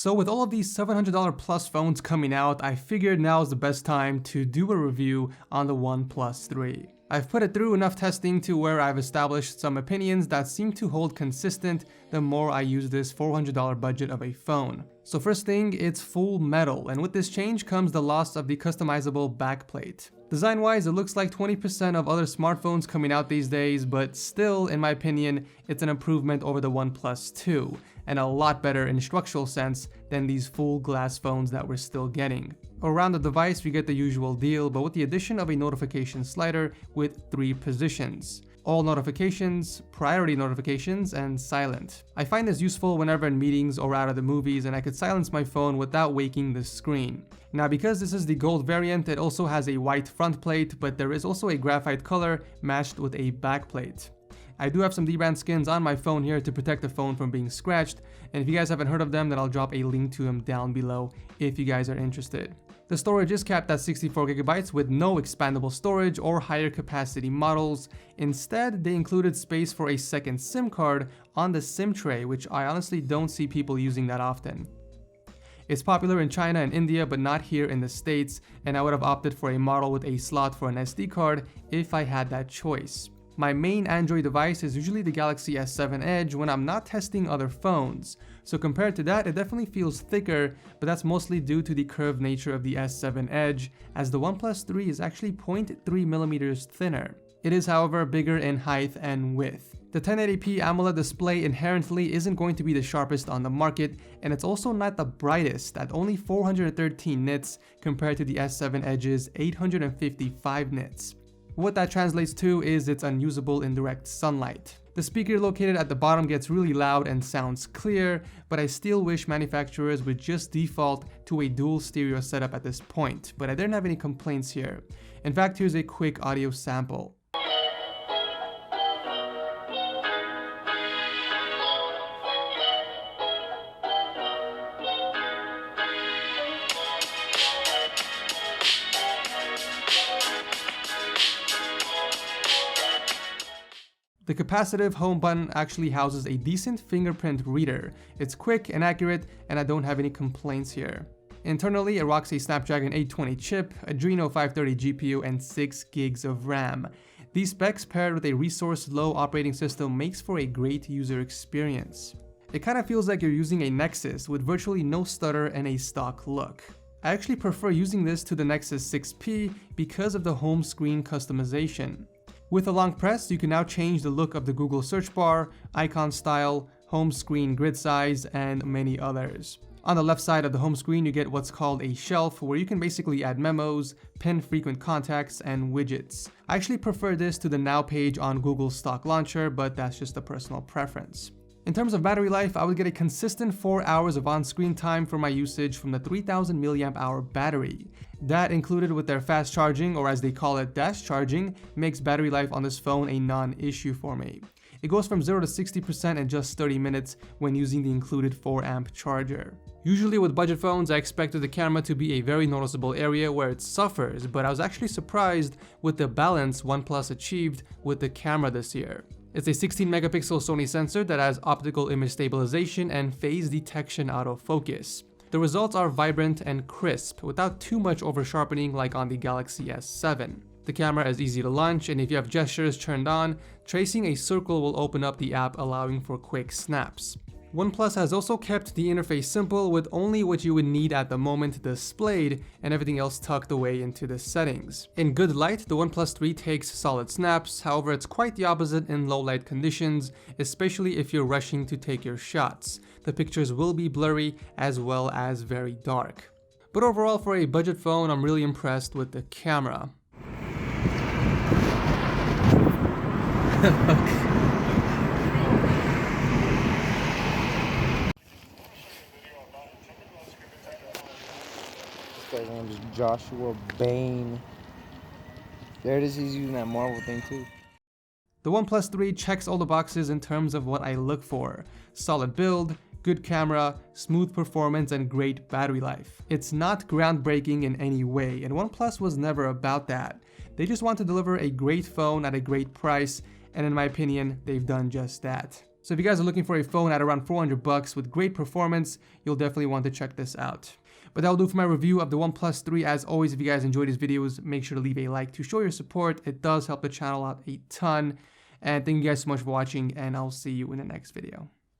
So with all of these $700 plus phones coming out, I figured now is the best time to do a review on the OnePlus 3. I've put it through enough testing to where I've established some opinions that seem to hold consistent the more I use this $400 budget of a phone. So first thing, it's full metal, and with this change comes the loss of the customizable backplate. Design-wise, it looks like 20% of other smartphones coming out these days, but still, in my opinion, it's an improvement over the OnePlus 2, and a lot better in structural sense than these full glass phones that we're still getting. Around the device, we get the usual deal, but with the addition of a notification slider with 3 positions. All notifications, priority notifications, and silent. I find this useful whenever in meetings or out of the movies, and I could silence my phone without waking the screen. Now, because this is the gold variant, it also has a white front plate, but there is also a graphite color matched with a back plate. I do have some dbrand skins on my phone here to protect the phone from being scratched, and if you guys haven't heard of them, then I'll drop a link to them down below if you guys are interested. The storage is capped at 64GB with no expandable storage or higher capacity models. Instead, they included space for a second SIM card on the SIM tray, which I honestly don't see people using that often. It's popular in China and India, but not here in the States, and I would have opted for a model with a slot for an SD card if I had that choice. My main Android device is usually the Galaxy S7 Edge when I'm not testing other phones, so compared to that, it definitely feels thicker, but that's mostly due to the curved nature of the S7 Edge, as the OnePlus 3 is actually 0.3mm thinner. It is, however, bigger in height and width. The 1080p AMOLED display inherently isn't going to be the sharpest on the market, and it's also not the brightest at only 413 nits compared to the S7 Edge's 855 nits. What that translates to is it's unusable in direct sunlight. The speaker located at the bottom gets really loud and sounds clear, but I still wish manufacturers would just default to a dual stereo setup at this point, but I didn't have any complaints here. In fact, here's a quick audio sample. The capacitive home button actually houses a decent fingerprint reader. It's quick and accurate, and I don't have any complaints here. Internally, it rocks a Snapdragon 820 chip, Adreno 530 GPU, and 6 gigs of RAM. These specs paired with a resource-low operating system makes for a great user experience. It kind of feels like you're using a Nexus with virtually no stutter and a stock look. I actually prefer using this to the Nexus 6P because of the home screen customization. With a long press, you can now change the look of the Google search bar, icon style, home screen grid size, and many others. On the left side of the home screen, you get what's called a shelf, where you can basically add memos, pin frequent contacts, and widgets. I actually prefer this to the Now page on Google's stock launcher, but that's just a personal preference. In terms of battery life, I would get a consistent 4 hours of on-screen time for my usage from the 3000 mAh battery. That, included with their fast charging, or as they call it, dash charging, makes battery life on this phone a non-issue for me. It goes from 0 to 60% in just 30 minutes when using the included 4-amp charger. Usually with budget phones, I expected the camera to be a very noticeable area where it suffers, but I was actually surprised with the balance OnePlus achieved with the camera this year. It's a 16-megapixel Sony sensor that has optical image stabilization and phase detection autofocus. The results are vibrant and crisp, without too much over-sharpening like on the Galaxy S7. The camera is easy to launch, and if you have gestures turned on, tracing a circle will open up the app, allowing for quick snaps. OnePlus has also kept the interface simple, with only what you would need at the moment displayed and everything else tucked away into the settings. In good light, the OnePlus 3 takes solid snaps, however it's quite the opposite in low light conditions, especially if you're rushing to take your shots. The pictures will be blurry as well as very dark. But overall, for a budget phone, I'm really impressed with the camera. This guy's name is Joshua Bain. There it is, he's using that Marvel thing too. The OnePlus 3 checks all the boxes in terms of what I look for. Solid build, good camera, smooth performance, and great battery life. It's not groundbreaking in any way, and OnePlus was never about that. They just want to deliver a great phone at a great price, and in my opinion, they've done just that. So if you guys are looking for a phone at around $400 with great performance, you'll definitely want to check this out. But that'll do for my review of the OnePlus 3. As always, if you guys enjoy these videos, make sure to leave a like to show your support. It does help the channel out a ton. And thank you guys so much for watching, and I'll see you in the next video.